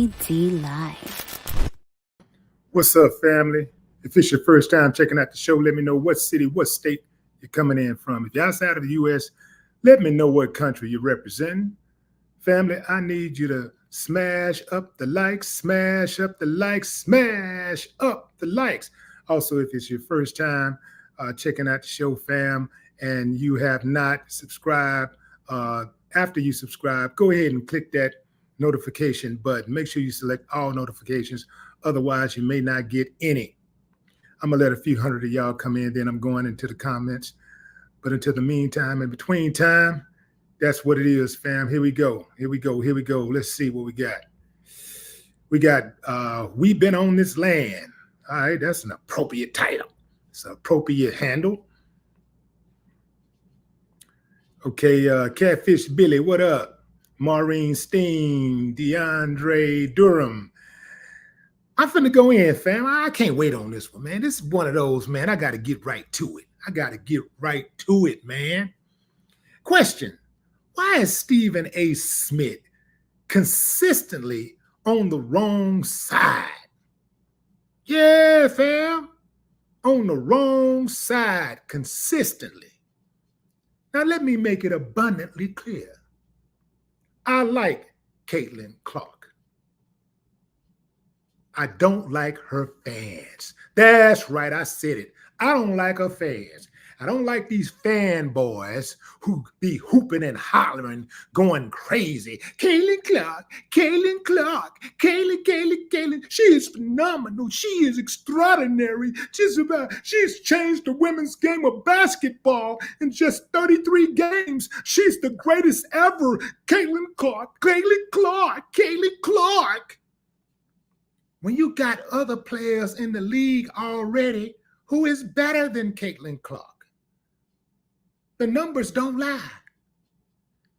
WWD Live. What's up, family? If it's your first time checking out the show, let me know what city, what state you're coming in from. If you're outside of the U.S., let me know what country you're representing. Family, I need you to smash up the likes, smash up the likes, smash up the likes. Also, if it's your first time checking out the show, fam, and you have not subscribed, after you subscribe, go ahead and click that notification button. Make sure you select all notifications. Otherwise, you may not get any. I'm going to let a few hundred of y'all come in, then I'm going into the comments. But until the meantime, in between time, that's what it is, fam. Here we go. Here we go. Here we go. Let's see what we got. We got, We've Been on This Land. All right, that's an appropriate title. It's an appropriate handle. Okay, Catfish Billy, what up? Maureen Steen, DeAndre Durham. I'm finna go in, fam. I can't wait on this one, man. This is one of those, man. I got to get right to it. I got to get right to it, man. Question: why is Stephen A. Smith consistently on the wrong side? Yeah, fam. On the wrong side consistently. Now, let me make it abundantly clear. I like Caitlyn Clark. I don't like her fans. That's right, I said it. I don't like her fans. I don't like these fanboys who be hooping and hollering, going crazy. Caitlyn Clark, Caitlyn Clark, Caitlyn. She is phenomenal. She is extraordinary. She's changed the women's game of basketball in just 33 games. She's the greatest ever. Caitlyn Clark, Caitlyn Clark, Caitlyn Clark. When you got other players in the league already who is better than Caitlyn Clark, the numbers don't lie.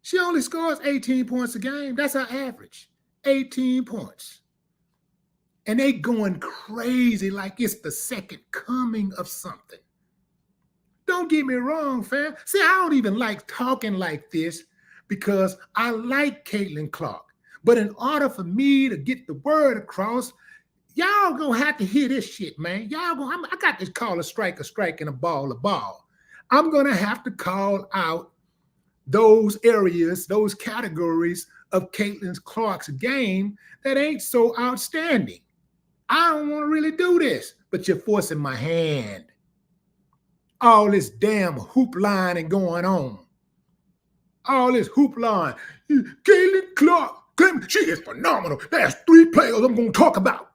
She only scores 18 points a game. That's her average, 18 points. And they going crazy like it's the second coming of something. Don't get me wrong, fam. See, I don't even like talking like this because I like Caitlyn Clark. But in order for me to get the word across, y'all gonna have to hear this shit, man. I got to call a strike, and a ball. I'm gonna have to call out those areas, those categories of Caitlyn Clark's game that ain't so outstanding. I don't want to really do this, but you're forcing my hand. All this damn hoop line going on. All this hoop line. Caitlyn Clark, she is phenomenal. There's 3 players I'm gonna talk about.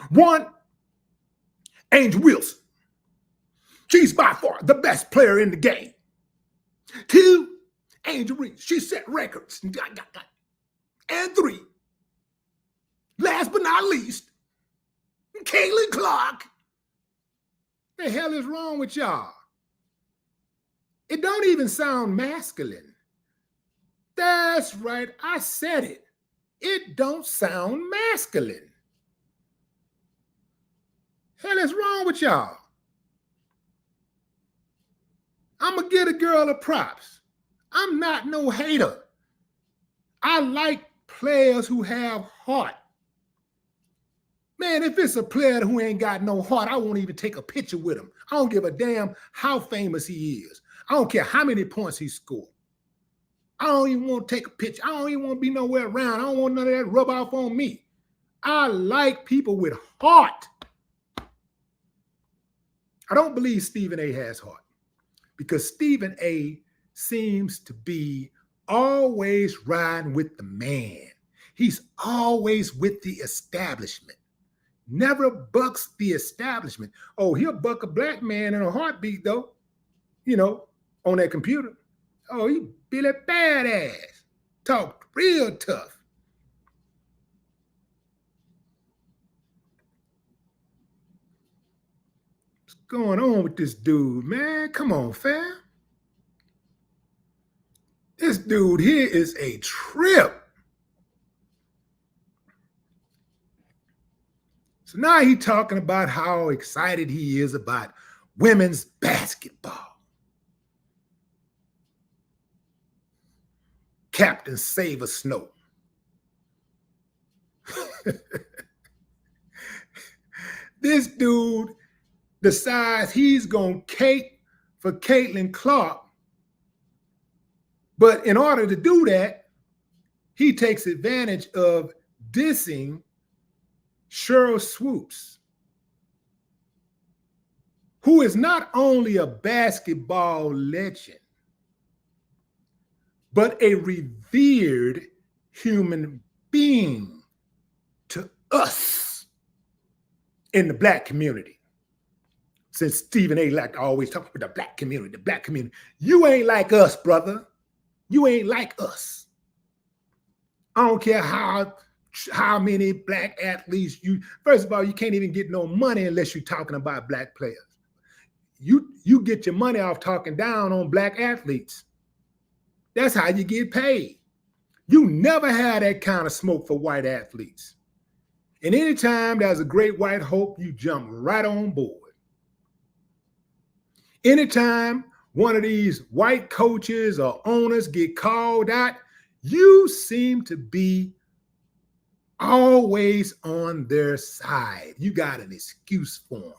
1, Angel Wilson. She's by far the best player in the game. 2, Angel Reese. She set records. And 3, last but not least, Caitlyn Clark. The hell is wrong with y'all? It don't even sound masculine. That's right, I said it. It don't sound masculine. Hell is wrong with y'all? I'm going to give a girl a props. I'm not no hater. I like players who have heart. Man, if it's a player who ain't got no heart, I won't even take a picture with him. I don't give a damn how famous he is. I don't care how many points he scored. I don't even want to take a picture. I don't even want to be nowhere around. I don't want none of that rub off on me. I like people with heart. I don't believe Stephen A. has heart because Stephen A. seems to be always riding with the man. He's always with the establishment. Never bucks the establishment. Oh, he'll buck a black man in a heartbeat, though, on that computer. Oh, he Billy Badass. Talk real tough. Going on with this dude, man? Come on, fam. This dude here is a trip. So now he's talking about how excited he is about women's basketball. Captain Save a Snow. This dude decides he's going to cape for Caitlyn Clark. But in order to do that, he takes advantage of dissing Sheryl Swoops, who is not only a basketball legend, but a revered human being to us in the Black community. Since Stephen A. like to always talk about the Black community, You ain't like us, brother. You ain't like us. I don't care how many Black athletes first of all, you can't even get no money unless you're talking about Black players. You get your money off talking down on Black athletes. That's how you get paid. You never had that kind of smoke for white athletes. And anytime there's a great white hope, you jump right on board. Anytime one of these white coaches or owners get called out, you seem to be always on their side. You got an excuse for them.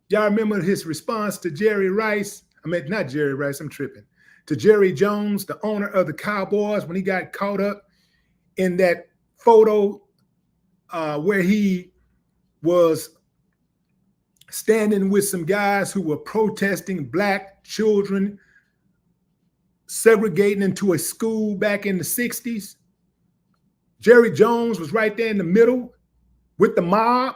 Y'all remember his response to Jerry Rice? Not Jerry Rice, I'm tripping. To Jerry Jones, the owner of the Cowboys, when he got caught up in that photo where he was standing with some guys who were protesting Black children segregating into a school back in the 60s. Jerry Jones was right there in the middle with the mob.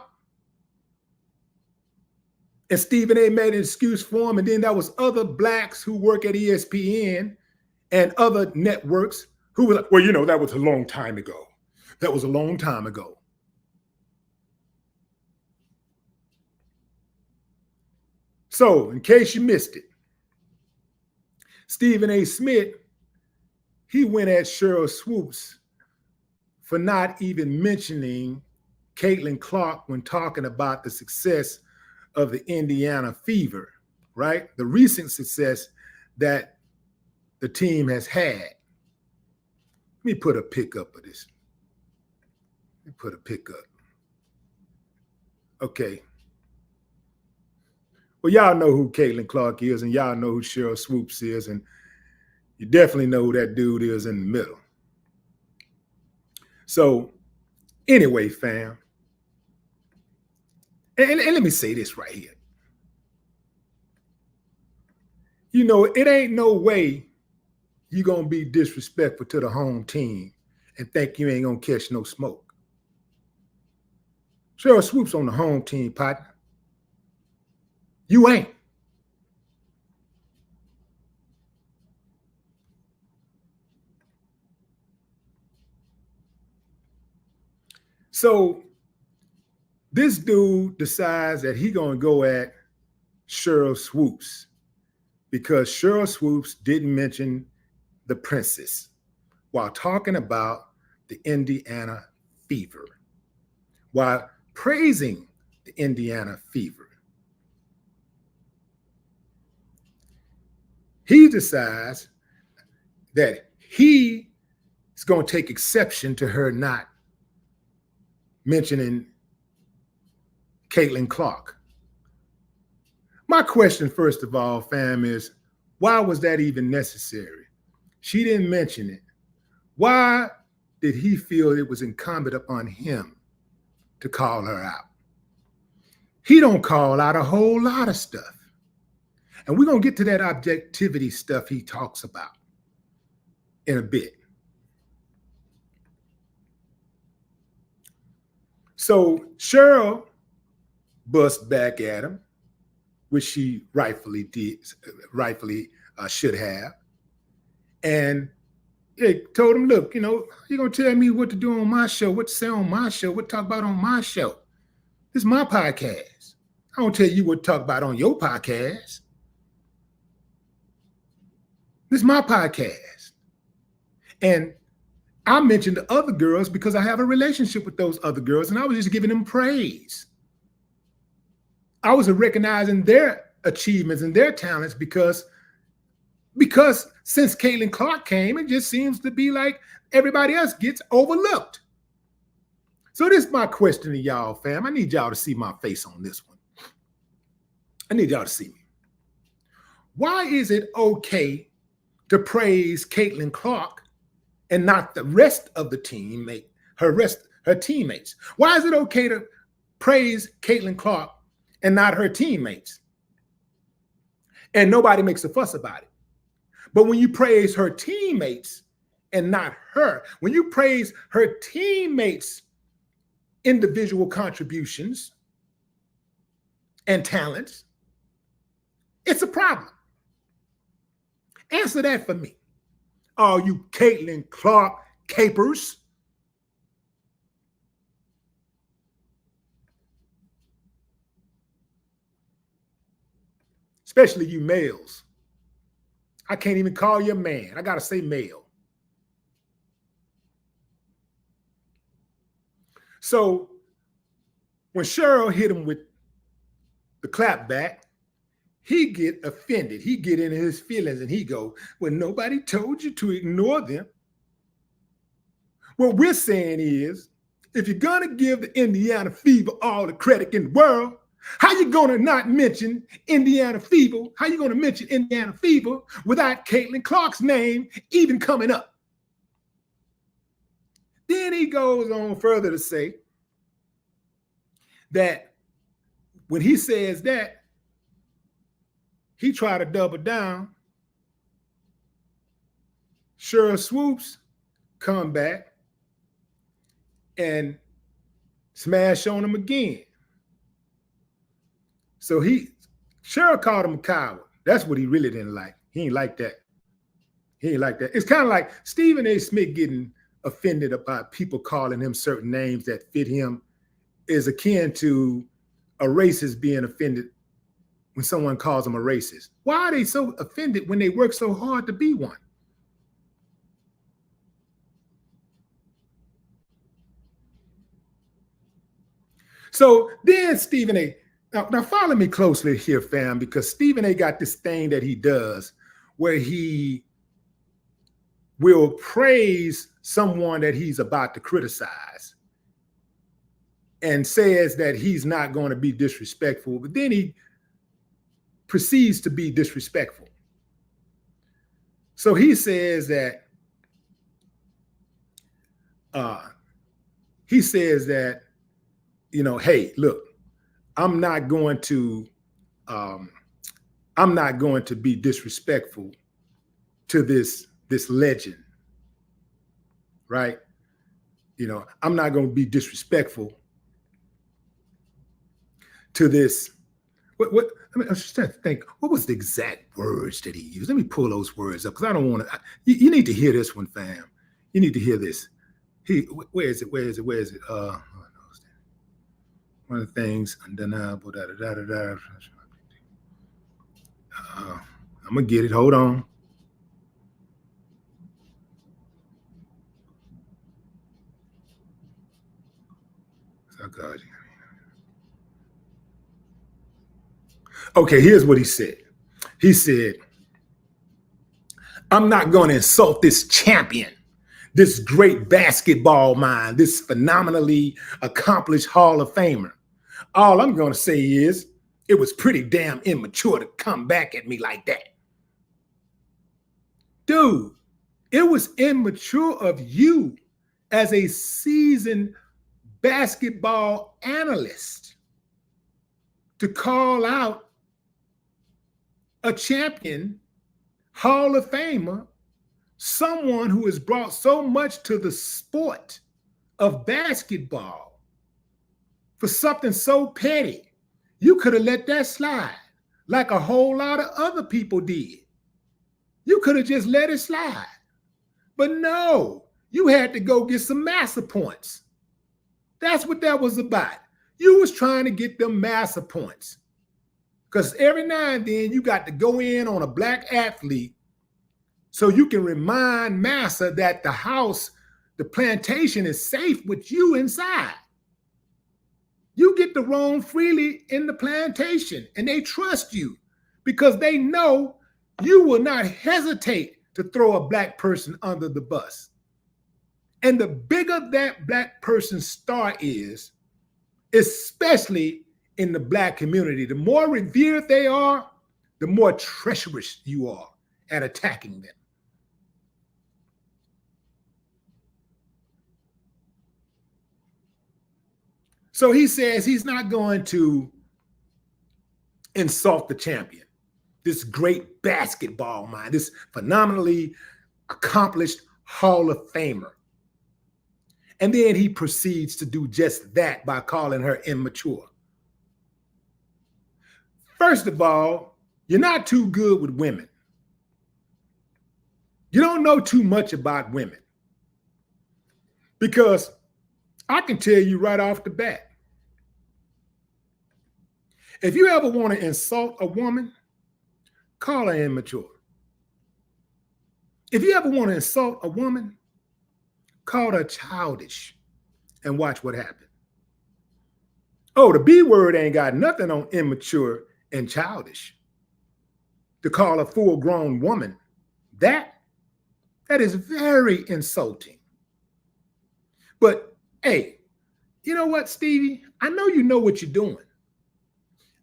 And Stephen A. made an excuse for him. And then there was other Blacks who work at ESPN and other networks who were like, well, that was a long time ago. That was a long time ago. So, in case you missed it, Stephen A. Smith, he went at Sheryl Swoops for not even mentioning Caitlyn Clark when talking about the success of the Indiana Fever, right? The recent success that the team has had. Let me put a pic up of this. Let me put a pic up. Okay. Well, y'all know who Caitlyn Clark is, and y'all know who Sheryl Swoops is, and you definitely know who that dude is in the middle. So, anyway, fam, and let me say this right here. It ain't no way you're going to be disrespectful to the home team and think you ain't going to catch no smoke. Sheryl Swoops on the home team, partner. You ain't. So this dude decides that he gonna go at Sheryl Swoops because Sheryl Swoops didn't mention the princess while talking about the Indiana Fever, while praising the Indiana Fever. He decides that he is going to take exception to her not mentioning Caitlyn Clark. My question, first of all, fam, is why was that even necessary? She didn't mention it. Why did he feel it was incumbent upon him to call her out? He don't call out a whole lot of stuff. And we're going to get to that objectivity stuff he talks about in a bit. So Sheryl busts back at him, which she rightfully should have. And it told him, look, you're going to tell me what to do on my show, what to say on my show, what to talk about on my show. This is my podcast. I don't tell you what to talk about on your podcast. This is my podcast. And I mentioned the other girls because I have a relationship with those other girls, and I was just giving them praise. I was recognizing their achievements and their talents because since Caitlyn Clark came, it just seems to be like everybody else gets overlooked. So this is my question to y'all, fam. I need y'all to see my face on this one. I need y'all to see me. Why is it okay to praise Caitlyn Clark and not the rest of the teammate, her teammates? Why is it okay to praise Caitlyn Clark and not her teammates? And nobody makes a fuss about it. But when you praise her teammates and not her, when you praise her teammates' individual contributions and talents, it's a problem. Answer that for me. All you Caitlyn Clark capers. Especially you males. I can't even call you a man. I got to say male. So when Cheryl hit him with the clapback, he get offended. He get into his feelings and he go, well, nobody told you to ignore them. What we're saying is, if you're going to give the Indiana Fever all the credit in the world, how you going to not mention Indiana Fever? How you going to mention Indiana Fever without Caitlyn Clark's name even coming up? Then he goes on further to say that when he says that, he tried to double down. Sheryl Swoops come back and smash on him again. So Cheryl called him a coward. That's what he really didn't like. He ain't like that. He ain't like that. It's kind of like Stephen A. Smith getting offended about people calling him certain names that fit him is akin to a racist being offended when someone calls them a racist. Why are they so offended when they work so hard to be one? So then Stephen A. Now follow me closely here, fam, because Stephen A. got this thing that he does where he will praise someone that he's about to criticize and says that he's not going to be disrespectful, but then he proceeds to be disrespectful. So he says that hey, look, I'm not going to be disrespectful to this legend, right? I'm not going to be disrespectful to this. I was just trying to think, what was the exact words that he used? Let me pull those words up because I don't want to. You need to hear this one, fam. You need to hear this. Where is it? One of the things undeniable. I'm gonna get it. Hold on. Oh God. Okay, here's what he said. He said, I'm not going to insult this champion, this great basketball mind, this phenomenally accomplished Hall of Famer. All I'm going to say is it was pretty damn immature to come back at me like that. Dude, it was immature of you as a seasoned basketball analyst to call out a champion, Hall of Famer, someone who has brought so much to the sport of basketball for something so petty. You could have let that slide like a whole lot of other people did. You could have just let it slide. But no, you had to go get some massa points. That's what that was about. You was trying to get them massa points. Because every now and then you got to go in on a black athlete so you can remind massa that the house, the plantation is safe with you inside. You get to roam freely in the plantation and they trust you because they know you will not hesitate to throw a black person under the bus. And the bigger that black person's star is, especially in the black community, the more revered they are, the more treacherous you are at attacking them. So he says he's not going to insult the champion, this great basketball mind, this phenomenally accomplished Hall of Famer. And then he proceeds to do just that by calling her immature. First of all, you're not too good with women. You don't know too much about women. Because I can tell you right off the bat, if you ever want to insult a woman, call her immature. If you ever want to insult a woman, call her childish and watch what happens. Oh, the B word ain't got nothing on immature and childish. To call a full-grown woman that is very insulting. But hey, you know what, Stevie? I know you know what you're doing.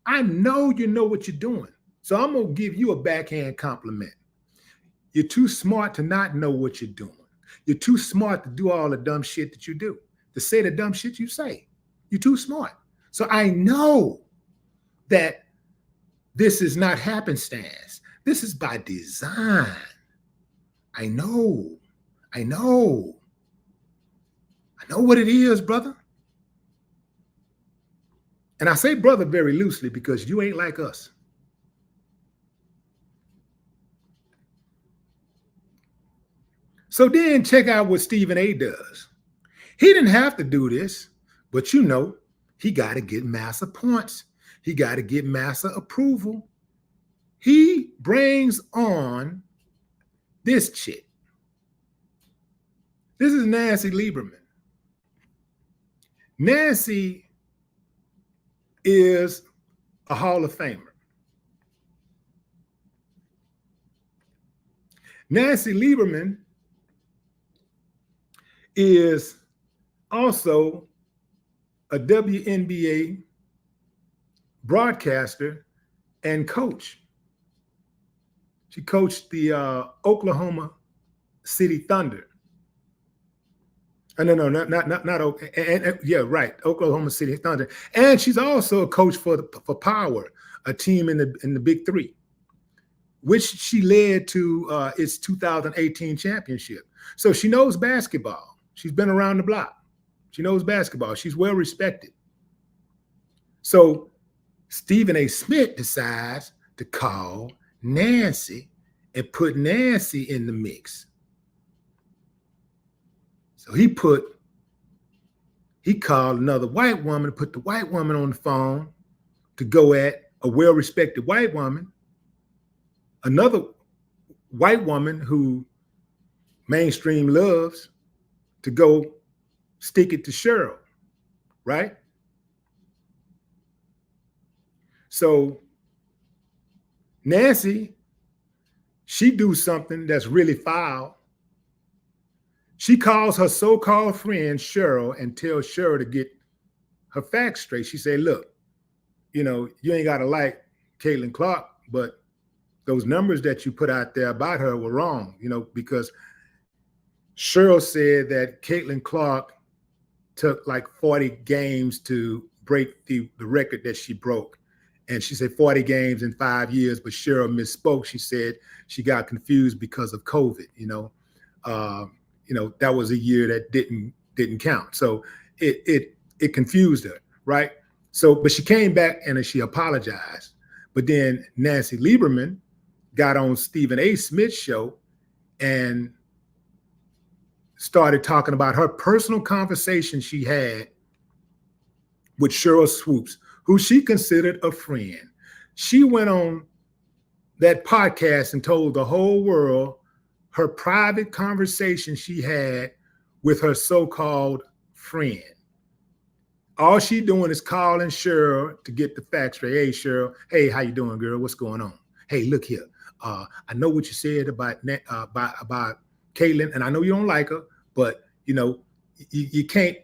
I know you know what you're doing. So I'm going to give you a backhand compliment. You're too smart to not know what you're doing. You're too smart to do all the dumb shit that you do, to say the dumb shit you say. You're too smart. So I know that this is not happenstance. This is by design. I know what it is, brother. And I say brother very loosely because you ain't like us. So then check out what Stephen A does. He didn't have to do this, but you know, he got to get massa points. He got to get massa approval. He brings on this chick. This is Nancy Lieberman. Nancy is a Hall of Famer. Nancy Lieberman is also a WNBA broadcaster and coach. She coached the Oklahoma City Thunder. Oklahoma City Thunder. And she's also a coach for Power, a team in the Big Three, which she led to its 2018 championship. So she knows basketball. She's been around the block. She knows basketball. She's well respected. So Stephen A. Smith decides to call Nancy and put Nancy in the mix. So he called another white woman, put the white woman on the phone to go at a well-respected white woman, another white woman who mainstream loves, to go stick it to Cheryl, right? So Nancy, she do something that's really foul. She calls her so-called friend Cheryl and tells Cheryl to get her facts straight. She said, look, you know, you ain't got to like Caitlyn Clark, but those numbers that you put out there about her were wrong, you know, because Cheryl said that Caitlyn Clark took like 40 games to break the record that she broke. And she said 40 games in 5 years, but Cheryl misspoke. She said she got confused because of COVID, you know, that was a year that didn't count. So it confused her, right? So, but she came back and she apologized. But then Nancy Lieberman got on Stephen A. Smith's show and started talking about her personal conversation she had with Sheryl Swoops, who she considered a friend. She went on that podcast and told the whole world her private conversation she had with her so-called friend. All she doing is calling Cheryl to get the facts straight. Hey, Cheryl. Hey, how you doing, girl? What's going on? Hey, look here. I know what you said about Caitlyn, and I know you don't like her, but you can't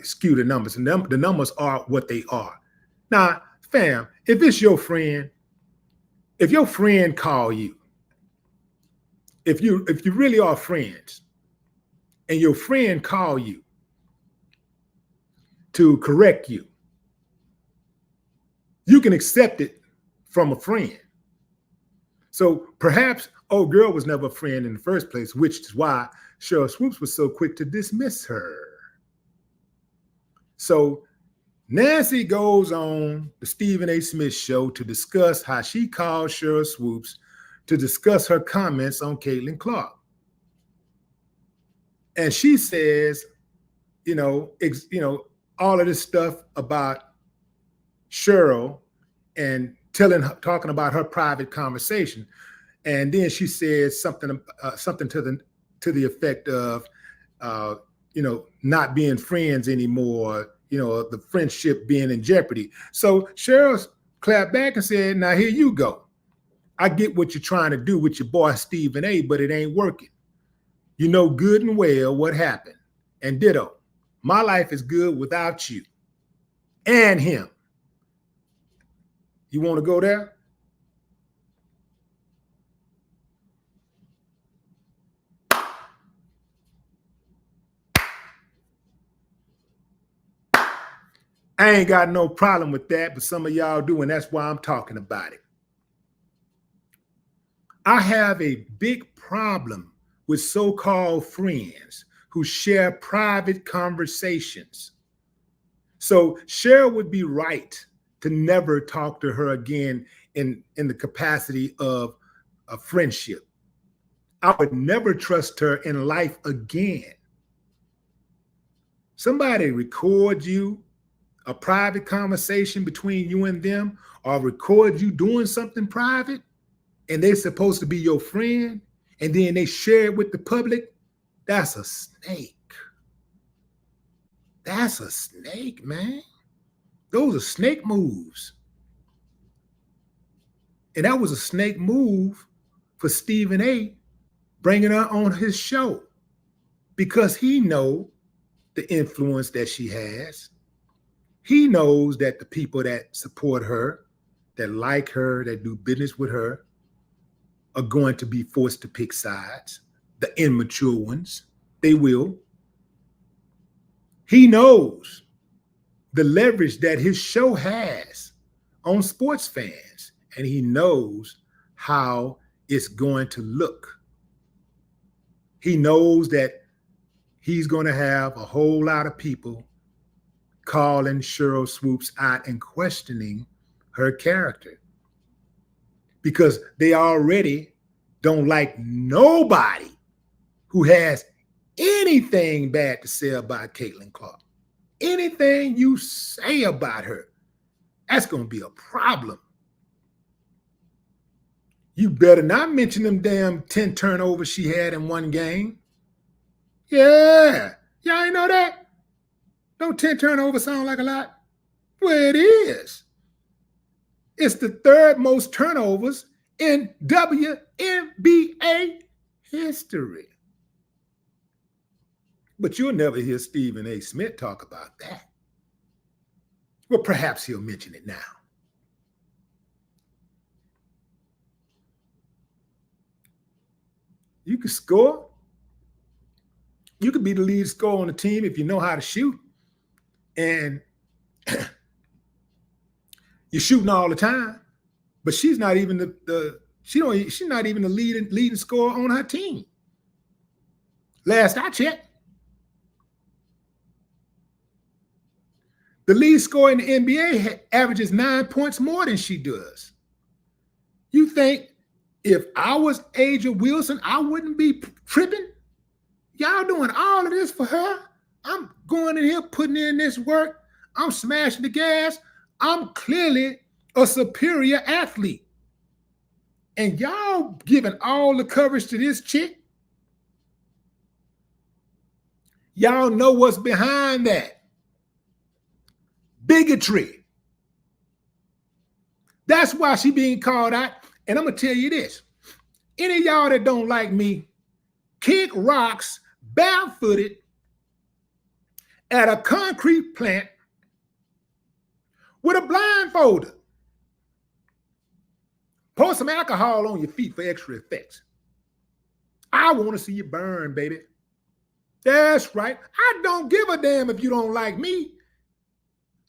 skew the numbers. And the numbers are what they are. Now, fam, if it's your friend, if your friend call you, if you really are friends, and your friend call you to correct you, you can accept it from a friend. So perhaps old girl was never a friend in the first place, which is why Sheryl Swoops was so quick to dismiss her. So Nancy goes on the Stephen A. Smith show to discuss how she called Sheryl Swoops to discuss her comments on Caitlyn Clark. And she says, all of this stuff about Cheryl and talking about her private conversation. And then she says something to the effect of, not being friends anymore, the friendship being in jeopardy. So Cheryl clapped back and said, now here you go. I get what you're trying to do with your boy Stephen A., but it ain't working. You know good and well what happened. And ditto, my life is good without you and him. You want to go there? I ain't got no problem with that, but some of y'all do, and that's why I'm talking about it. I have a big problem with so-called friends who share private conversations. So Cheryl would be right to never talk to her again in the capacity of a friendship. I would never trust her in life again. Somebody record you a private conversation between you and them, or record you doing something private, and they're supposed to be your friend, and then they share it with the public. That's a snake. That's a snake, man. Those are snake moves. And that was a snake move for Stephen A. bringing her on his show, because he knows the influence that she has. He knows that the people that support her, that like her, that do business with her, are going to be forced to pick sides. The immature ones, they will. He knows the leverage that his show has on sports fans, and he knows how it's going to look. He knows that he's going to have a whole lot of people calling Sheryl Swoops out and questioning her character, because they already don't like nobody who has anything bad to say about Caitlyn Clark. Anything you say about her, that's going to be a problem. You better not mention them damn 10 turnovers she had in one game. Yeah, y'all ain't know that? Don't 10 turnovers sound like a lot? Well, it is. It's the third most turnovers in WNBA history. But you'll never hear Stephen A. Smith talk about that. Well, perhaps he'll mention it now. You can score. You could be the lead scorer on the team if you know how to shoot. And you're shooting all the time, but she's not even she's not even the leading scorer on her team. Last I checked. The lead scorer in the NBA averages 9 points more than she does. You think if I was Aja Wilson, I wouldn't be tripping? Y'all doing all of this for her? I'm going in here, putting in this work. I'm smashing the gas. I'm clearly a superior athlete. And y'all giving all the coverage to this chick? Y'all know what's behind that. Bigotry. That's why she being called out. And I'm going to tell you this. Any of y'all that don't like me, kick rocks barefooted at a concrete plant with a blindfolder. Pour some alcohol on your feet for extra effects. I want to see you burn, baby. That's right. I don't give a damn if you don't like me.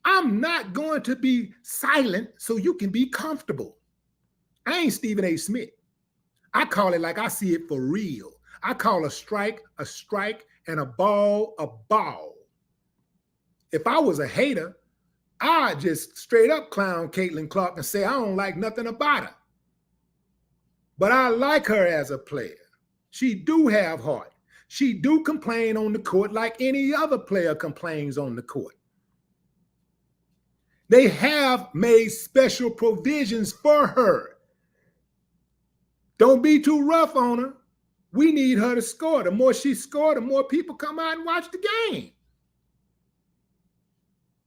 I'm not going to be silent so you can be comfortable. I ain't Stephen A. Smith. I call it like I see it for real. I call a strike, and a ball, a ball. If I was a hater, I'd just straight up clown Caitlyn Clark and say I don't like nothing about her. But I like her as a player. She do have heart. She do complain on the court like any other player complains on the court. They have made special provisions for her. Don't be too rough on her. We need her to score. The more she scores, the more people come out and watch the game.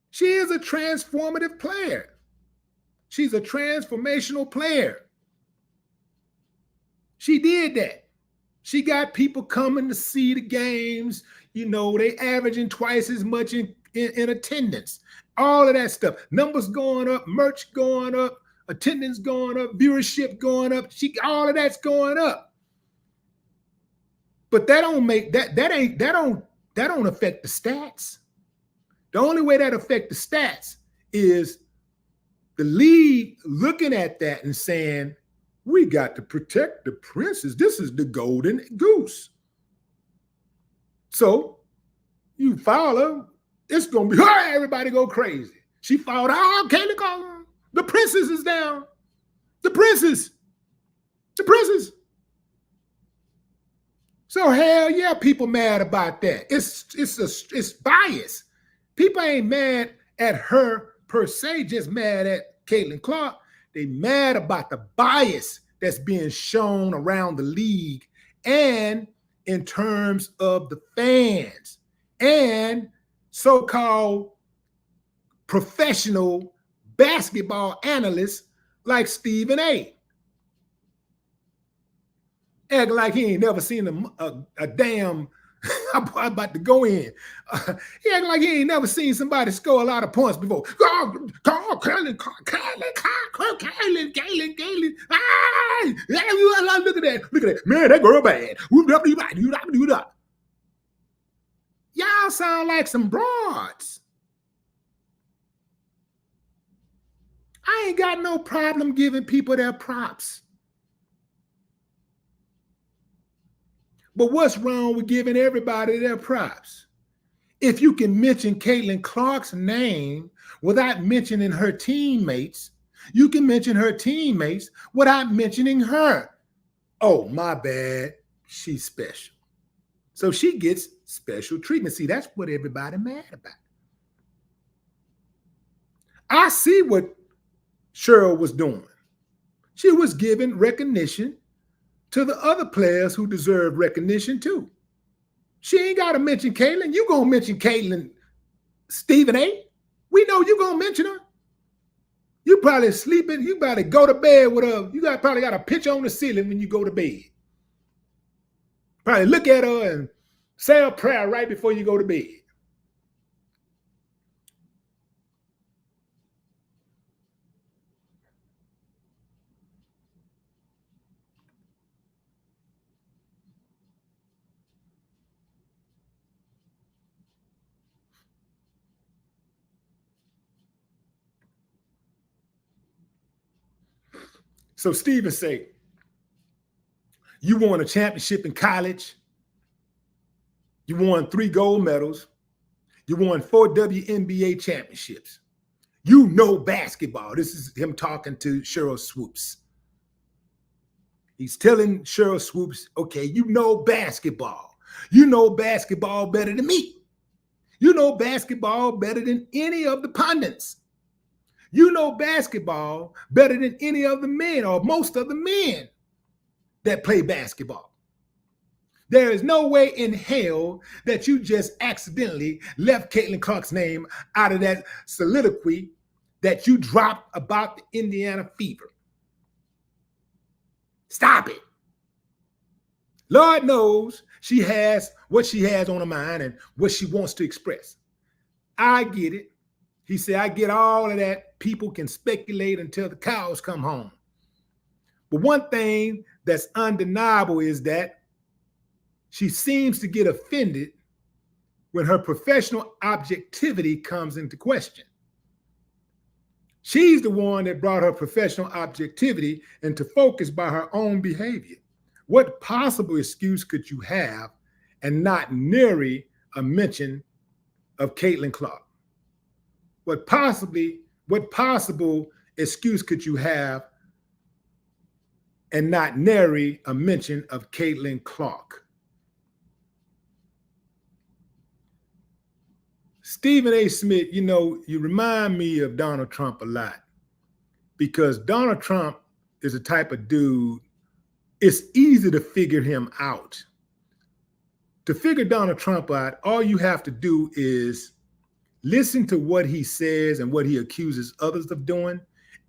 She is a transformative player. She's a transformational player. She did that. She got people coming to see the games. You know, they averaging twice as much in attendance. All of that stuff. Numbers going up, merch going up, attendance going up, viewership going up. All of that's going up. But that don't affect the stats. The only way that affect the stats is the league looking at that and saying, we got to protect the princess. This is the golden goose. So you foul her, it's going to be, hey, everybody go crazy. She fouled, oh, Caitlyn Clark, the princess is down. The princess. So hell yeah, people mad about that. It's bias. People ain't mad at her per se, just mad at Caitlyn Clark. They mad about the bias that's being shown around the league and in terms of the fans and so-called professional basketball analysts like Stephen A. Acting like he ain't never seen a damn, I'm about to go in. He acting like he ain't never seen somebody score a lot of points before. Caitlyn. Look at that. Man, that girl bad. Y'all sound like some broads. I ain't got no problem giving people their props. But what's wrong with giving everybody their props? If you can mention Caitlyn Clark's name without mentioning her teammates, you can mention her teammates without mentioning her. Oh, my bad. She's special. So she gets special treatment. See, that's what everybody mad about. I see what Cheryl was doing. She was giving recognition to the other players who deserve recognition too. She ain't got to mention Caitlyn. You going to mention Caitlyn, Stephen A. We know you going to mention her. You probably sleeping. You probably go to bed with her. You probably got a picture on the ceiling when you go to bed. Probably look at her and say a prayer right before you go to bed. So Stephen say, you won a championship in college. You won 3 gold medals. You won 4 WNBA championships. You know basketball. This is him talking to Sheryl Swoops. He's telling Sheryl Swoops, okay, you know basketball. You know basketball better than me. You know basketball better than any of the pundits. You know basketball better than any of the men or most of the men that play basketball. There is no way in hell that you just accidentally left Caitlyn Clark's name out of that soliloquy that you dropped about the Indiana Fever. Stop it. Lord knows she has what she has on her mind and what she wants to express. I get it. He said, I get all of that. People can speculate until the cows come home. But one thing that's undeniable is that she seems to get offended when her professional objectivity comes into question. She's the one that brought her professional objectivity into focus by her own behavior. What possible excuse could you have and not nary a mention of Caitlyn Clark? What possible excuse could you have and not nary a mention of Caitlyn Clark? Stephen A. Smith, you remind me of Donald Trump a lot, because Donald Trump is a type of dude, it's easy to figure him out. To figure Donald Trump out, all you have to do is listen to what he says and what he accuses others of doing,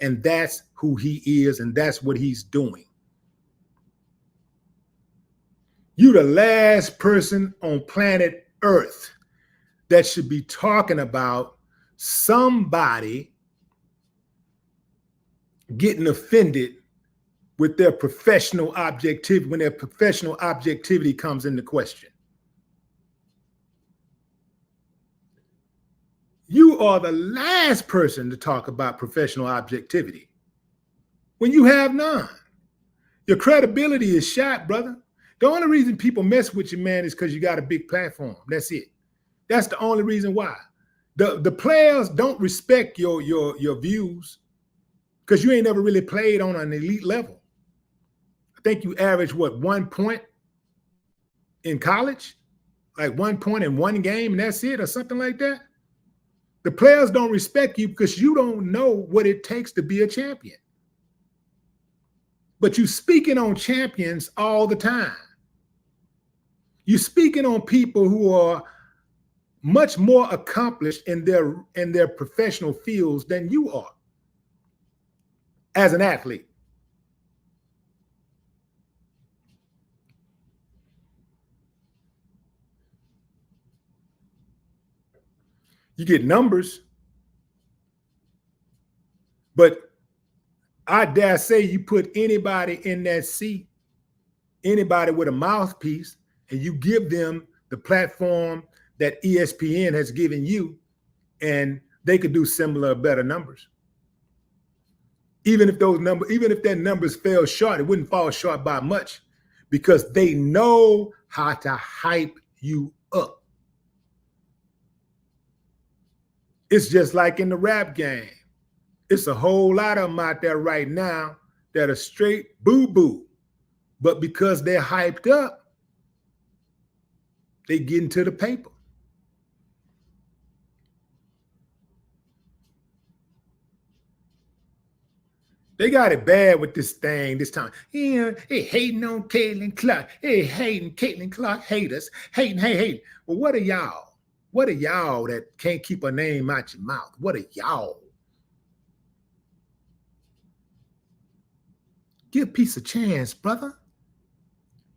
and that's who he is, and that's what he's doing. You the last person on planet Earth that should be talking about somebody getting offended with their professional objectivity when their professional objectivity comes into question. You are the last person to talk about professional objectivity when you have none. Your credibility is shot, brother. The only reason people mess with you, man, is because you got a big platform. That's it. That's the only reason why. The players don't respect your views because you ain't never really played on an elite level. I think you average, 1 point in college? Like 1 point in one game and that's it, or something like that? The players don't respect you because you don't know what it takes to be a champion. But you speaking on champions all the time. You're speaking on people who are much more accomplished in their professional fields than you are as an athlete. You get numbers, but I dare say you put anybody in that seat, anybody with a mouthpiece, and you give them the platform that ESPN has given you, and they could do similar, better numbers. Even if their numbers fell short, it wouldn't fall short by much because they know how to hype you up. It's just like in the rap game. It's a whole lot of them out there right now that are straight boo-boo. But because they're hyped up, they get into the paper. They got it bad with this thing this time. Yeah, hey, hating on Caitlyn Clark. Hey, hating Caitlyn Clark haters. Hating. Well, what are y'all? What are y'all that can't keep a name out your mouth? What are y'all? Give peace a chance, brother.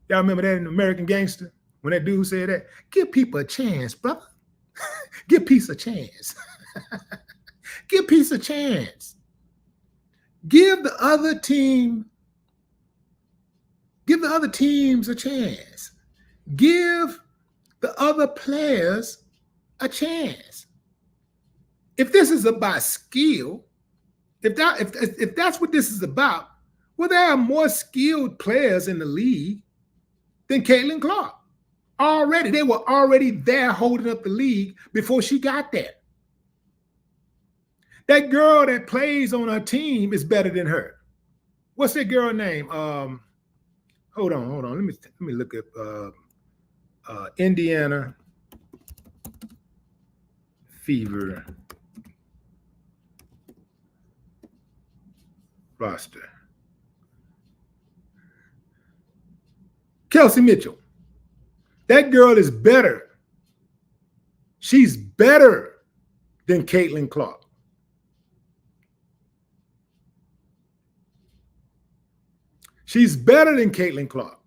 Y'all remember that in American Gangster? When that dude said that? Give people a chance, brother. Give peace a chance. Give peace a chance. Give the other teams a chance. Give the other players a chance. If this is about skill, if that's what this is about, well, there are more skilled players in the league than Caitlyn Clark. Already, they were already there holding up the league before she got there. That girl that plays on her team is better than her. What's that girl name? Hold on. Let me look up Indiana Fever roster. Kelsey Mitchell. That girl is better. She's better than Caitlyn Clark. She's better than Caitlyn Clark.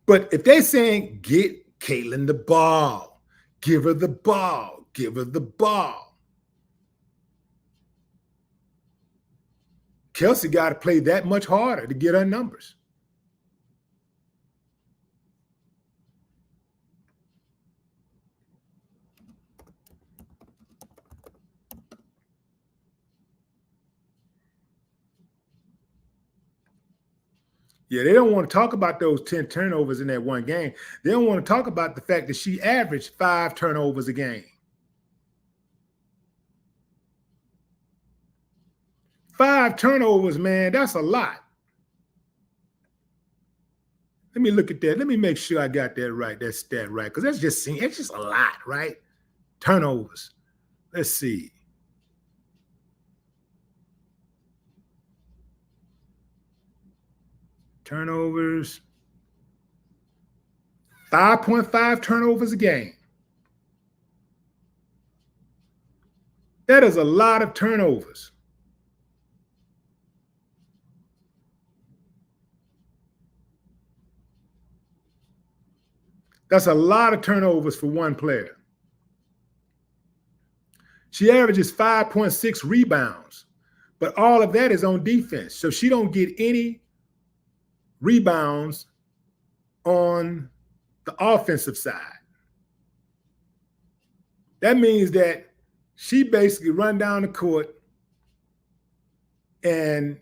But if they're saying, get Caitlyn the ball, Give her the ball. Give her the ball. Kelsey got to play that much harder to get her numbers. Yeah, they don't want to talk about those 10 turnovers in that one game. They don't want to talk about the fact that she averaged 5 turnovers a game. 5 turnovers, man, that's a lot. Let me look at that. Let me make sure I got that right, that stat right, because it's just a lot, right? Turnovers. Let's see. Turnovers. 5.5 turnovers a game. That is a lot of turnovers. That's a lot of turnovers for one player. She averages 5.6 rebounds, but all of that is on defense. So she don't get any rebounds on the offensive side. That means that she basically run down the court and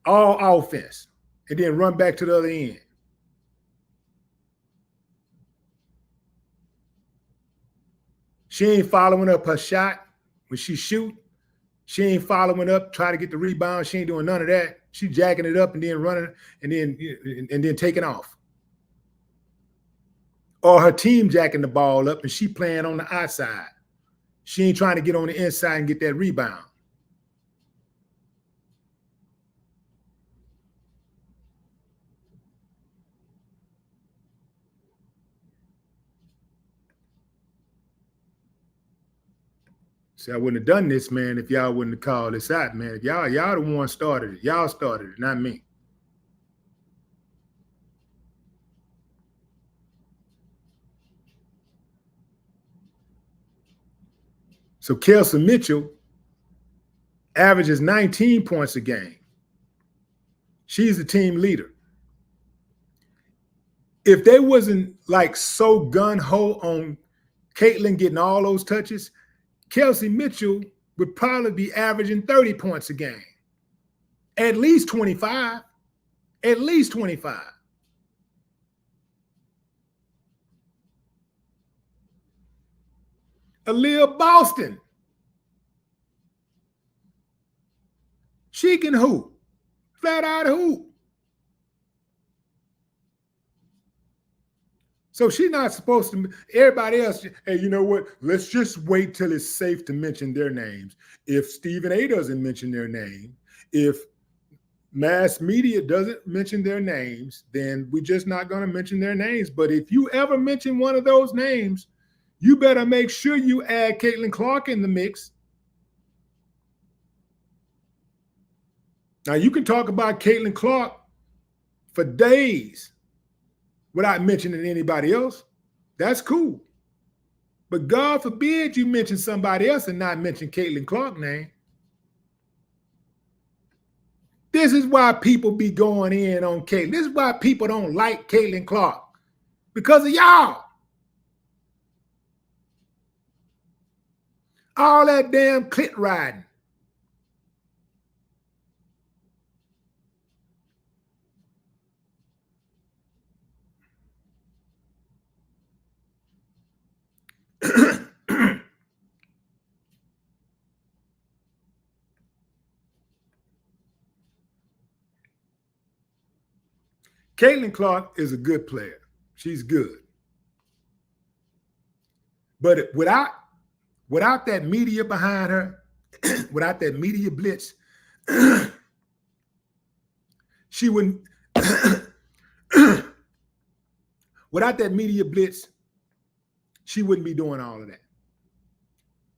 all offense and then run back to the other end. She ain't following up her shot when she shoot. She ain't following up, try to get the rebound. She ain't doing none of that. She jacking it up and then running and then taking off. Or her team jacking the ball up and she playing on the outside. She ain't trying to get on the inside and get that rebound. See, I wouldn't have done this, man, if y'all wouldn't have called this out, man. Y'all the one started it. Y'all started it, not me. So Kelsey Mitchell averages 19 points a game. She's the team leader. If they wasn't like so gun-ho on Caitlyn getting all those touches, Kelsey Mitchell would probably be averaging 30 points a game. At least 25. At least 25. Aaliyah Boston. She can hoop. Flat out hoop. So she's not supposed to, everybody else, hey, you know what? Let's just wait till it's safe to mention their names. If Stephen A doesn't mention their name, if mass media doesn't mention their names, then we're just not going to mention their names. But if you ever mention one of those names, you better make sure you add Caitlyn Clark in the mix. Now, you can talk about Caitlyn Clark for days without mentioning anybody else. That's cool. But God forbid you mention somebody else and not mention Caitlyn Clark's name. This is why people be going in on Caitlyn. This is why people don't like Caitlyn Clark. Because of y'all. All that damn clit riding. Caitlyn Clark is a good player. She's good. But without that media behind her, without that media blitz, she wouldn't, without that media blitz, she wouldn't be doing all of that.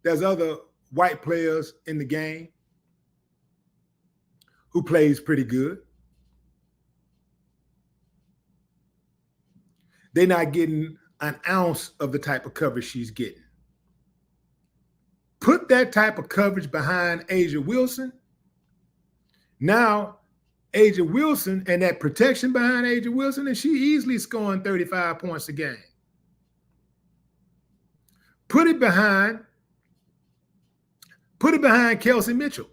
There's other white players in the game who plays pretty good. They're not getting an ounce of the type of coverage she's getting. Put that type of coverage behind Asia Wilson. Now, Asia Wilson and that protection behind Asia Wilson, and she easily scoring 35 points a game. Put it behind Kelsey Mitchell.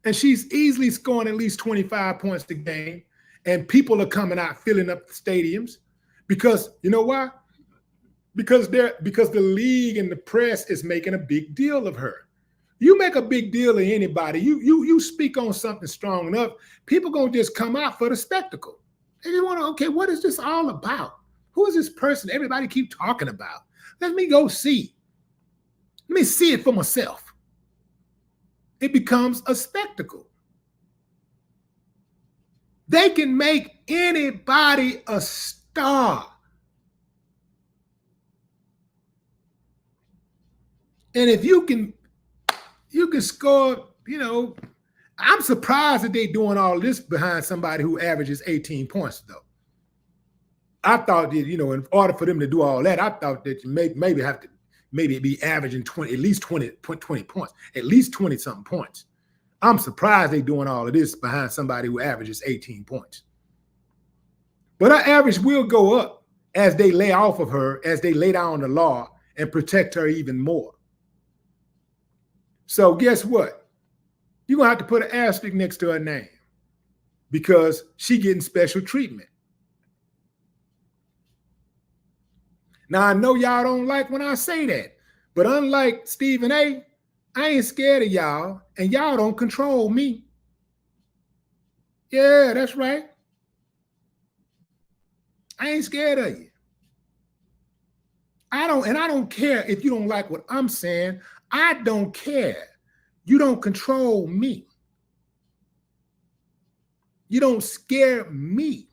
And she's easily scoring at least 25 points a game. And people are coming out filling up the stadiums because you know why? Because the league and the press is making a big deal of her. You make a big deal of anybody, you speak on something strong enough, people gonna just come out for the spectacle. They just want to, okay, what is this all about? Who is this person everybody keep talking about? Let me go see. Let me see it for myself. It becomes a spectacle. They can make anybody a star. And if you can score, I'm surprised that they're doing all this behind somebody who averages 18 points, though. I thought that, in order for them to do all that, I thought that you maybe have to be averaging 20, at least 20 points, at least 20-something points. I'm surprised they're doing all of this behind somebody who averages 18 points. But her average will go up as they lay off of her, as they lay down the law and protect her even more. So guess what? You're going to have to put an asterisk next to her name because she's getting special treatment. Now, I know y'all don't like when I say that, but unlike Stephen A., I ain't scared of y'all, and y'all don't control me. Yeah, that's right. I ain't scared of you. I don't care if you don't like what I'm saying. I don't care. You don't control me. You don't scare me.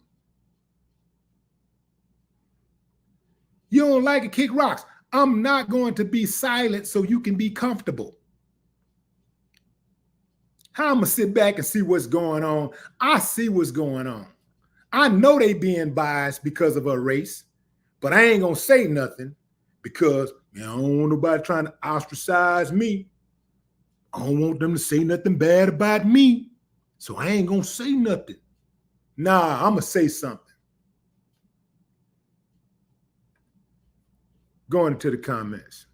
You don't like it, kick rocks. I'm not going to be silent so you can be comfortable. How I'm going to sit back and see what's going on? I see what's going on. I know they being biased because of her race, but I ain't going to say nothing because I don't want nobody trying to ostracize me. I don't want them to say nothing bad about me, so I ain't going to say nothing. Nah, I'm going to say something. Going into the comments.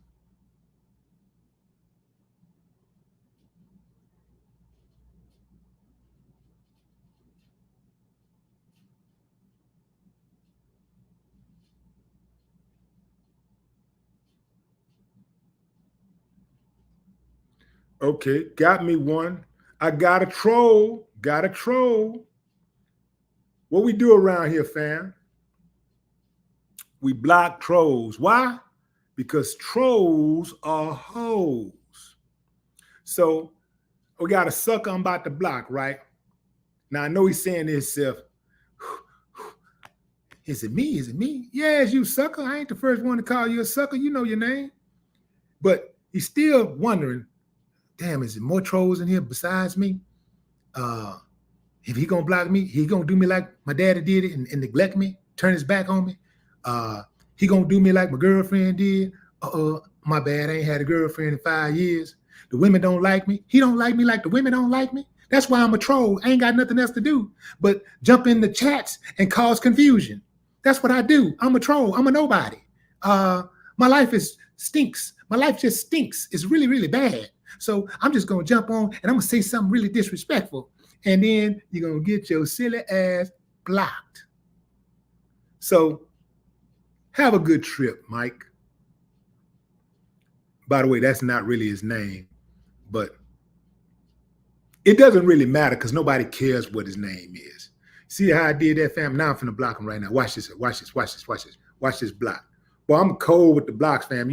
Okay, got me one. I got a troll. What we do around here, fam? We block trolls. Why? Because trolls are hoes. So we got a sucker I'm about to block, right? Now I know he's saying to himself, is it me? Is it me? Yeah, it's you, sucker. I ain't the first one to call you a sucker. You know your name. But he's still wondering, damn, is it more trolls in here besides me? If he gonna block me, he gonna do me like my daddy did it and neglect me, turn his back on me. He gonna do me like my girlfriend did. My bad, I ain't had a girlfriend in 5 years. The women don't like me. He don't like me like the women don't like me. That's why I'm a troll. I ain't got nothing else to do but jump in the chats and cause confusion. That's what I do. I'm a troll. I'm a nobody. My life stinks. My life just stinks. It's really, really bad. So I'm just gonna jump on and I'm gonna say something really disrespectful. And then you're gonna get your silly ass blocked. So have a good trip, Mike. By the way, that's not really his name, but it doesn't really matter because nobody cares what his name is. See how I did that, fam? Now I'm finna block him right now. Watch this block. Well, I'm cold with the blocks, fam.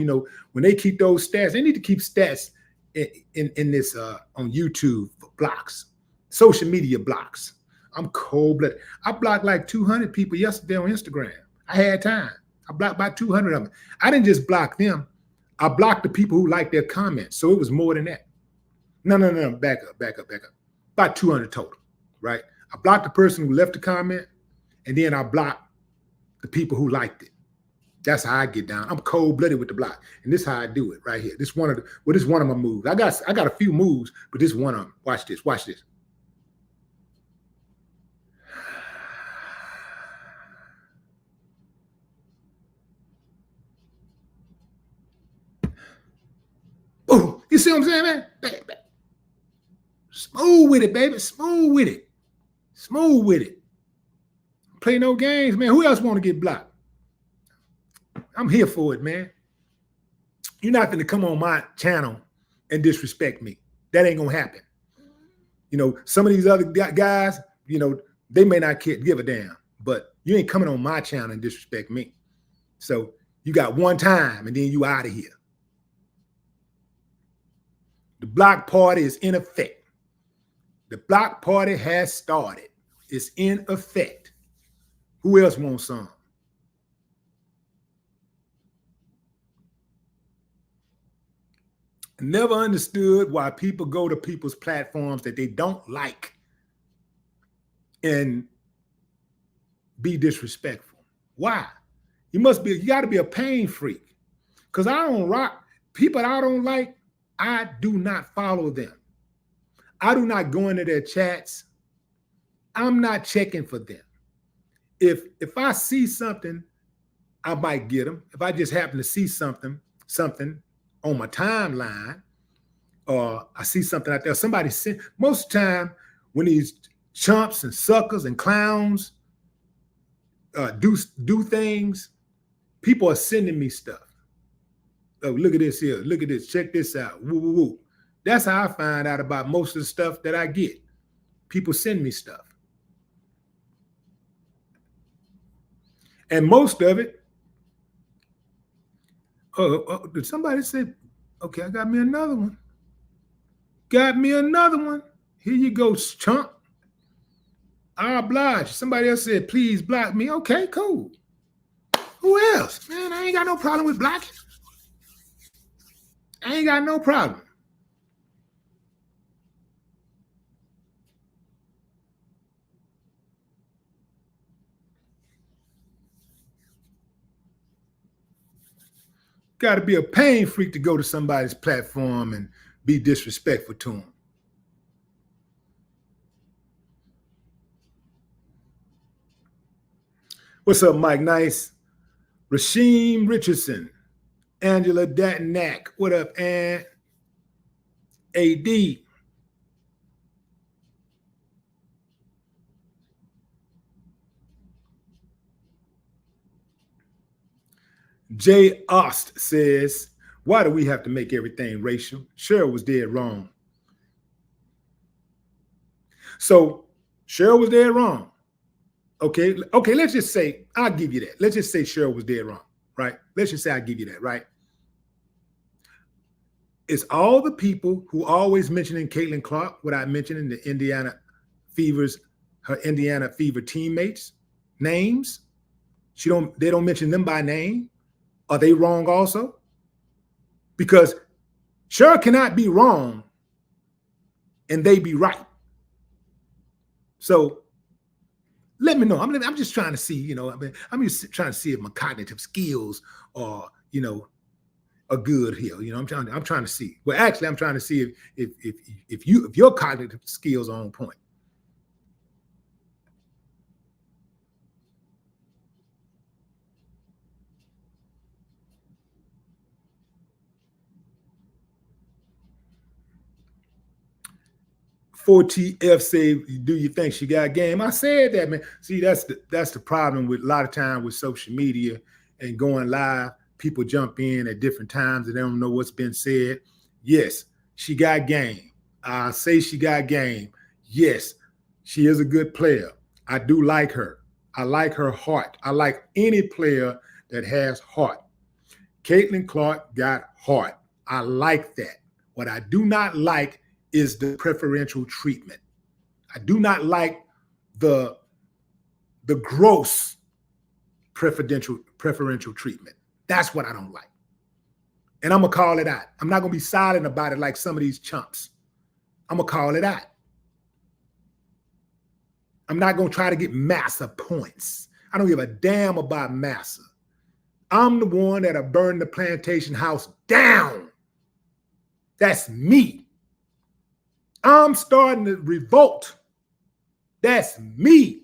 When they keep those stats, they need to keep stats in this on YouTube for blocks, social media blocks. I'm cold-blooded. I blocked like 200 people yesterday on Instagram. I had time. I blocked about 200 of them. I didn't just block them. I blocked the people who liked their comments. So it was more than that. No. Back up. About 200 total, right? I blocked the person who left the comment, and then I blocked the people who liked it. That's how I get down. I'm cold-blooded with the block. And this is how I do it right here. This one of my moves. I got a few moves, but this one of them. Watch this. Watch this. Oh, you see what I'm saying, man? Smooth with it, baby. Smooth with it. Smooth with it. Play no games, man. Who else want to get blocked? I'm here for it, man. You're not going to come on my channel and disrespect me. That ain't going to happen. You know, some of these other guys, you know, they may not give a damn, but you ain't coming on my channel and disrespect me. So you got one time and then you out of here. The block party is in effect. The block party has started. It's in effect. Who else wants some? Never understood why people go to people's platforms that they don't like and be disrespectful. Why? You got to be a pain freak. Because I don't rock people I don't like. I do not follow them. I do not go into their chats. I'm not checking for them. If I see something, I might get them. If I just happen to see something on my timeline, or I see something out there, somebody sent. Most of the time, when these chumps and suckers and clowns do things, people are sending me stuff. Oh, look at this here. Look at this. Check this out. Woo, woo, woo. That's how I find out about most of the stuff that I get. People send me stuff. And most of it, did somebody say, okay, I got me another one. Got me another one. Here you go, chump. I oblige. Somebody else said, please block me. Okay, cool. Who else? Man, I ain't got no problem with blocking. I ain't got no problem. Got to be a pain freak to go to somebody's platform and be disrespectful to them. What's up, Mike Nice? Rasheem Richardson. Angela Datnack. What up, Ann? AD. Jay Ost says, why do we have to make everything racial? Cheryl was dead wrong. So Cheryl was dead wrong. Okay, let's just say, I'll give you that. Let's just say Cheryl was dead wrong, right? Let's just say I give you that, right? It's all the people who always mentioning Caitlyn Clark without mentioning the her Indiana Fever teammates' names. They don't mention them by name. Are they wrong also? Because Cheryl cannot be wrong and they be right. So let me know. I'm just trying to see, I'm just trying to see if my cognitive skills are, are good here. I'm trying to see. Well, actually, I'm trying to see if your cognitive skills are on point. $4TF say, do you think she got game? I said that, man. See, that's the problem with a lot of time with social media and going live. People jump in at different times and they don't know what's been said. Yes, she got game. I say she got game. Yes, she is a good player. I do like her. I like her heart. I like any player that has heart. Caitlyn Clark got heart. I like that. What I do not like is the preferential treatment. I do not like the gross preferential treatment. That's what I don't like. And I'm going to call it out. I'm not going to be silent about it like some of these chumps. I'm going to call it out. I'm not going to try to get Massa points. I don't give a damn about Massa. I'm the one that'll burn the plantation house down. That's me. I'm starting to revolt. That's me.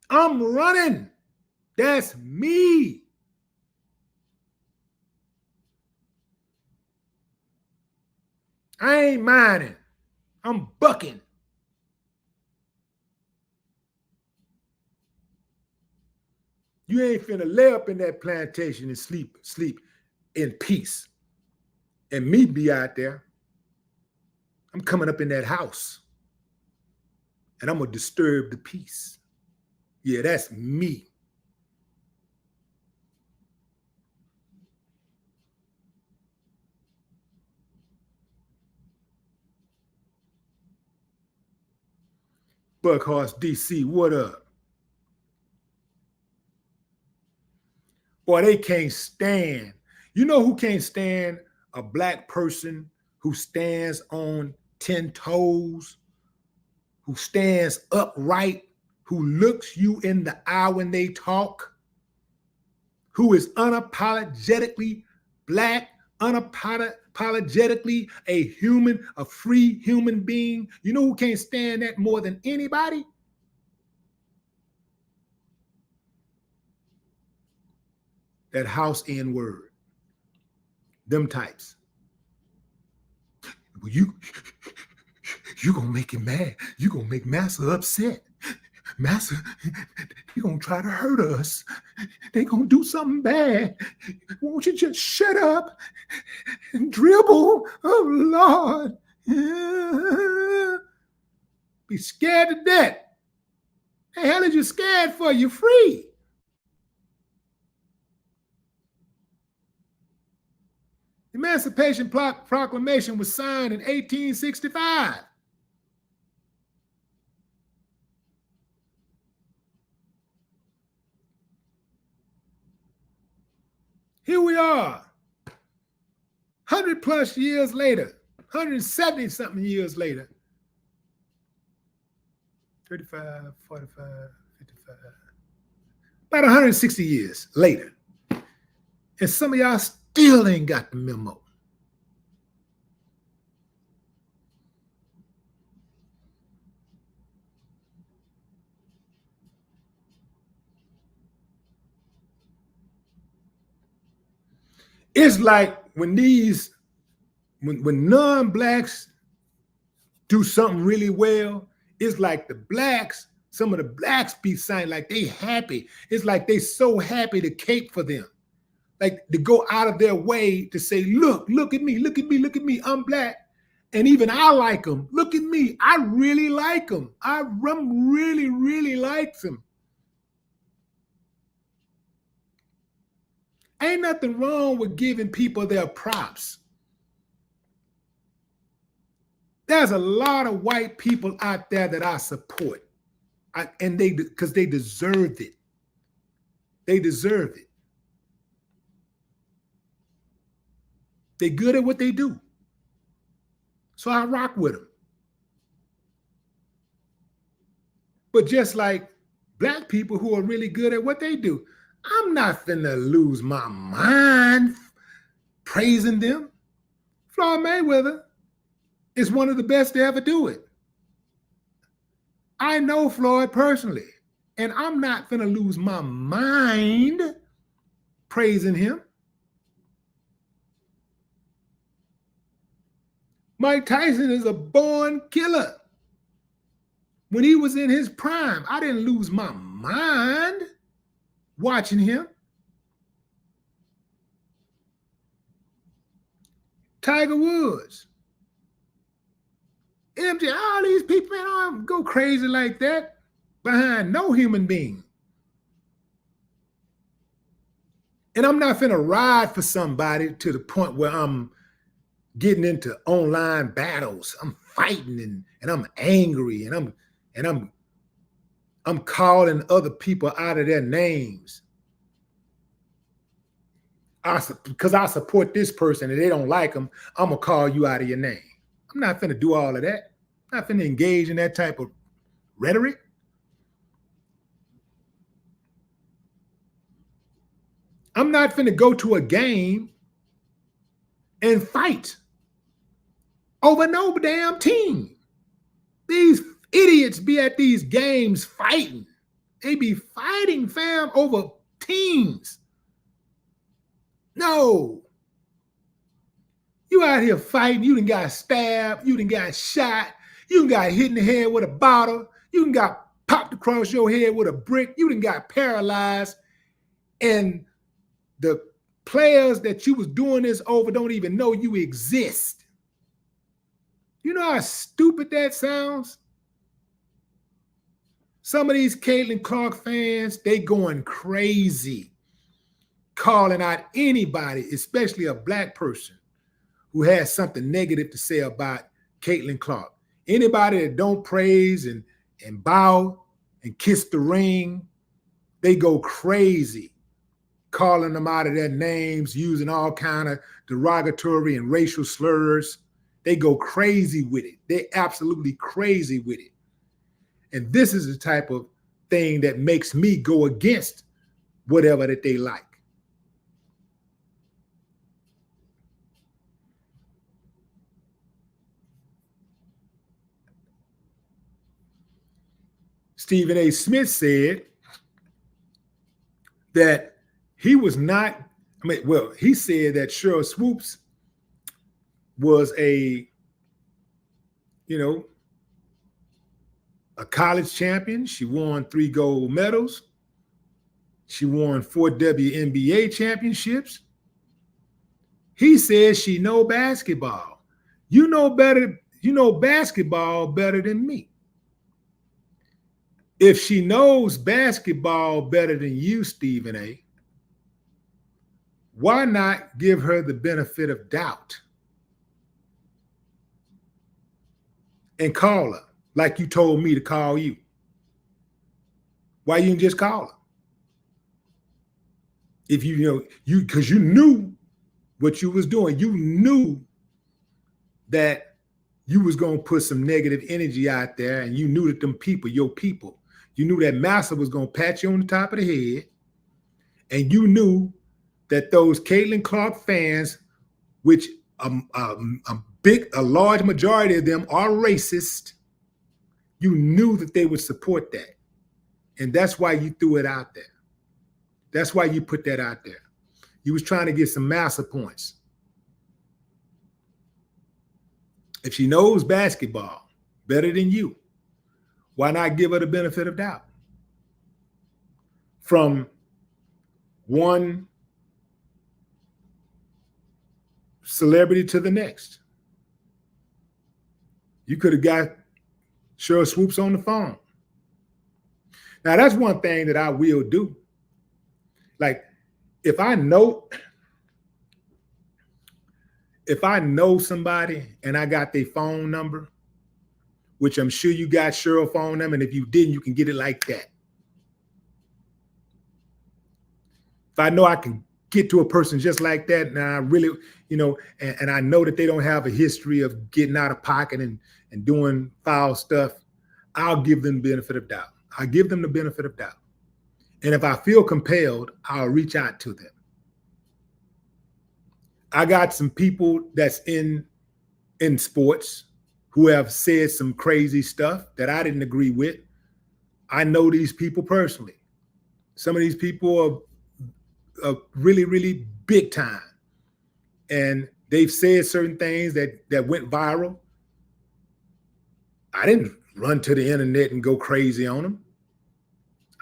I'm running. That's me. I ain't minding. I'm bucking. You ain't finna lay up in that plantation and sleep in peace. And me be out there. I'm coming up in that house. And I'm gonna disturb the peace. Yeah, that's me. Buckhorse DC, what up? Boy, they can't stand. You know who can't stand a black person who stands on 10 toes, who stands upright, who looks you in the eye when they talk, who is unapologetically black, unapologetically a human, a free human being? You know who can't stand that more than anybody? That house N word. Them types. Well, you gonna make him mad. You gonna make Massa upset. Massa, you gonna try to hurt us. They gonna do something bad. Won't you just shut up and dribble? Oh, Lord. Be scared to death. The hell are you scared for? You're free. The Emancipation Proclamation was signed in 1865. Here we are, 100 plus years later, 170 something years later. 35, 45, 55, about 160 years later. And some of y'all still ain't got the memo. It's like when non-blacks do something really well, it's like the blacks, some of the blacks be saying like they happy. It's like they so happy to cape for them. Like to go out of their way to say, look at me, look at me, look at me, I'm black. And even I like them. Look at me, I really like them. I really, really like them. Ain't nothing wrong with giving people their props. There's a lot of white people out there that I support. And because they deserve it. They deserve it. They're good at what they do. So I rock with them. But just like black people who are really good at what they do, I'm not finna lose my mind praising them. Floyd Mayweather is one of the best to ever do it. I know Floyd personally, and I'm not finna lose my mind praising him. Mike Tyson is a born killer. When he was in his prime, I didn't lose my mind watching him. Tiger Woods, MJ, all these people, man, I don't go crazy like that behind no human being. And I'm not finna ride for somebody to the point where I'm getting into online battles. I'm fighting and I'm angry and I'm calling other people out of their names. Because I support this person and they don't like them, I'm gonna call you out of your name. I'm not finna do all of that. I'm not finna engage in that type of rhetoric. I'm not finna go to a game and fight over no damn team. These idiots be at these games fighting. They be fighting, fam, over teams. No. You out here fighting, you done got stabbed, you done got shot, you done got hit in the head with a bottle, you done got popped across your head with a brick, you done got paralyzed, and the players that you was doing this over don't even know you exist. You know how stupid that sounds? Some of these Caitlyn Clark fans, they going crazy, calling out anybody, especially a black person, who has something negative to say about Caitlyn Clark. Anybody that don't praise and bow and kiss the ring, they go crazy, calling them out of their names, using all kind of derogatory and racial slurs. They go crazy with it. They absolutely crazy with it. And this is the type of thing that makes me go against whatever that they like. Stephen A. Smith said that he was not, he said that Sheryl Swoops was a college champion. She won 3 gold medals. She won 4 WNBA championships. He says she know basketball. You know basketball better than me. If she knows basketball better than you, Stephen A., why not give her the benefit of doubt and call her like you told me to call you? Why you didn't just call her? If because you knew what you was doing. You knew that you was going to put some negative energy out there, and you knew that them people, your people, you knew that Massa was going to pat you on the top of the head, and you knew that those Caitlyn Clark fans, which a large majority of them are racist, you knew that they would support that. And that's why you threw it out there. That's why you put that out there. You was trying to get some Massa points. If she knows basketball better than you, why not give her the benefit of doubt? From one celebrity to the next. You could have got Sheryl Swoops on the phone. Now, that's one thing that I will do. Like, if I know somebody and I got their phone number, which I'm sure you got Cheryl phone number, and if you didn't, you can get it like that. If I know I can get to a person just like that, and I really, and I know that they don't have a history of getting out of pocket and doing foul stuff, I'll give them the benefit of doubt. I'll give them the benefit of doubt. And if I feel compelled, I'll reach out to them. I got some people that's in sports who have said some crazy stuff that I didn't agree with. I know these people personally. Some of these people are really, really big time. And they've said certain things that went viral. I didn't run to the internet and go crazy on them.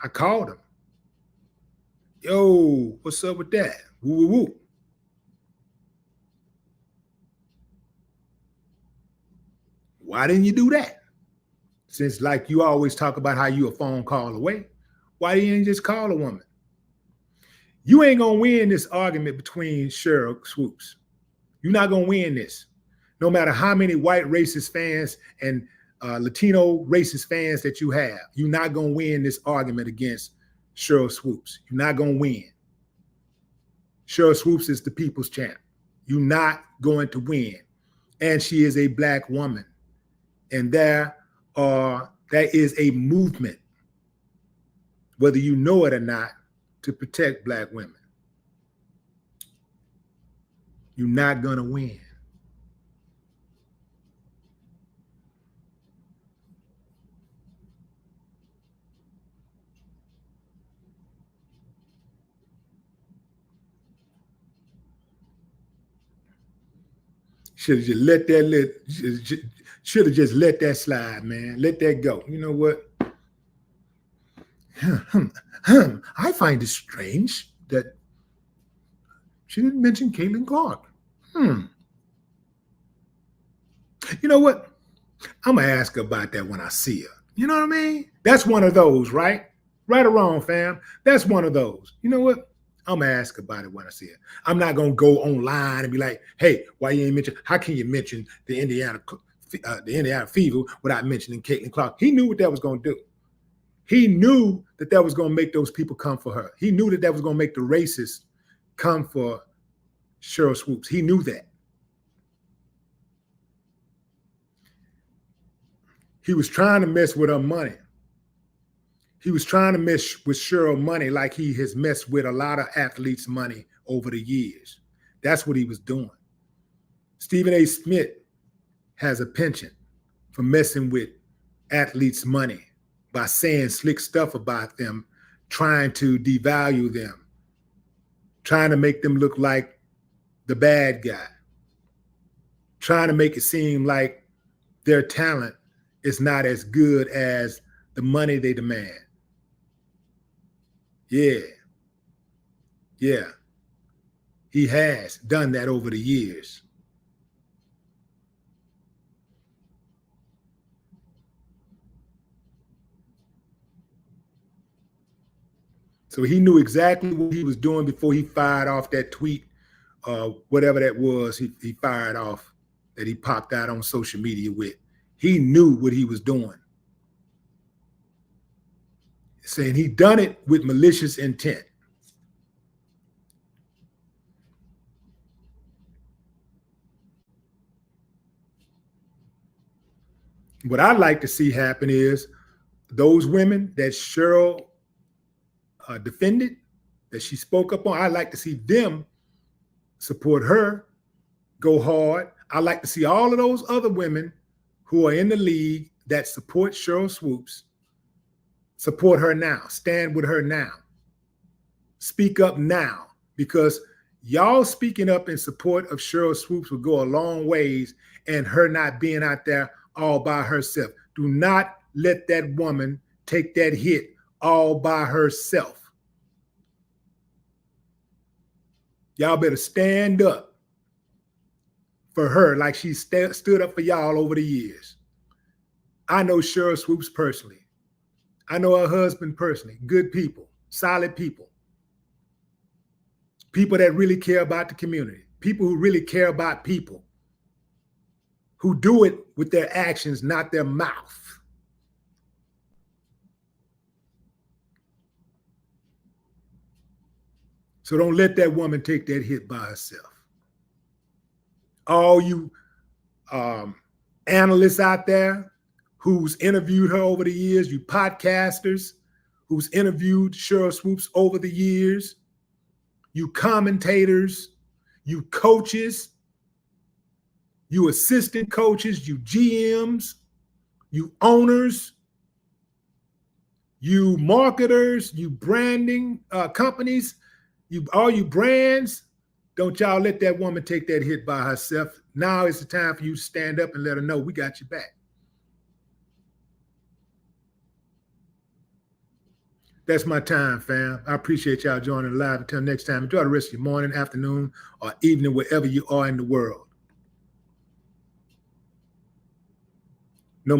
I called them. Yo, what's up with that? Woo, woo, woo. Why didn't you do that? Since, like, you always talk about how you a phone call away, why didn't you just call a woman? You ain't gonna win this argument between Cheryl Swoops. You're not gonna win this. No matter how many white racist fans and Latino racist fans that you have, you're not gonna win this argument against Sheryl Swoops. You're not gonna win. Sheryl Swoops is the people's champ. You're not going to win. And she is a black woman. And there is a movement, whether you know it or not, to protect black women. You're not going to win. Should have just let that should have just let that slide, man. Let that go. You know what? I find it strange that she didn't mention Caitlyn Clark. You know what? I'm going to ask her about that when I see her. You know what I mean? That's one of those, right? Right or wrong, fam. That's one of those. You know what? I'm going to ask about it when I see her. I'm not going to go online and be like, hey, why you ain't mention, how can you mention the Indiana Fever without mentioning Caitlyn Clark? He knew what that was going to do. He knew that that was going to make those people come for her. He knew that that was going to make the racists come for Sheryl Swoops. He knew that. He was trying to mess with her money. He was trying to mess with Cheryl money like he has messed with a lot of athletes' money over the years. That's what he was doing. Stephen A. Smith has a penchant for messing with athletes' money by saying slick stuff about them, trying to devalue them, trying to make them look like the bad guy, trying to make it seem like their talent is not as good as the money they demand. Yeah. He has done that over the years. So he knew exactly what he was doing before he fired off that tweet, whatever that was he fired off, that he popped out on social media with. He knew what he was doing. Saying he done it with malicious intent. What I'd like to see happen is those women that Cheryl defended, that she spoke up on, I'd like to see them support her, go hard. I'd like to see all of those other women who are in the league that support Sheryl Swoops support her now, stand with her now, speak up now, because y'all speaking up in support of Sheryl Swoops will go a long ways, and her not being out there all by herself. Do not let that woman take that hit all by herself. Y'all better stand up for her like she stood up for y'all over the years. I know Sheryl Swoops personally. I know her husband personally. Good people, solid people. People that really care about the community. People who really care about people. Who do it with their actions, not their mouth. So don't let that woman take that hit by herself. All you analysts out there who's interviewed her over the years, you podcasters who's interviewed Sheryl Swoops over the years, you commentators, you coaches, you assistant coaches, you GMs, you owners, you marketers, you branding companies, all you brands, don't y'all let that woman take that hit by herself. Now is the time for you to stand up and let her know we got your back. That's my time, fam. I appreciate y'all joining live. Until next time, enjoy the rest of your morning, afternoon, or evening, wherever you are in the world.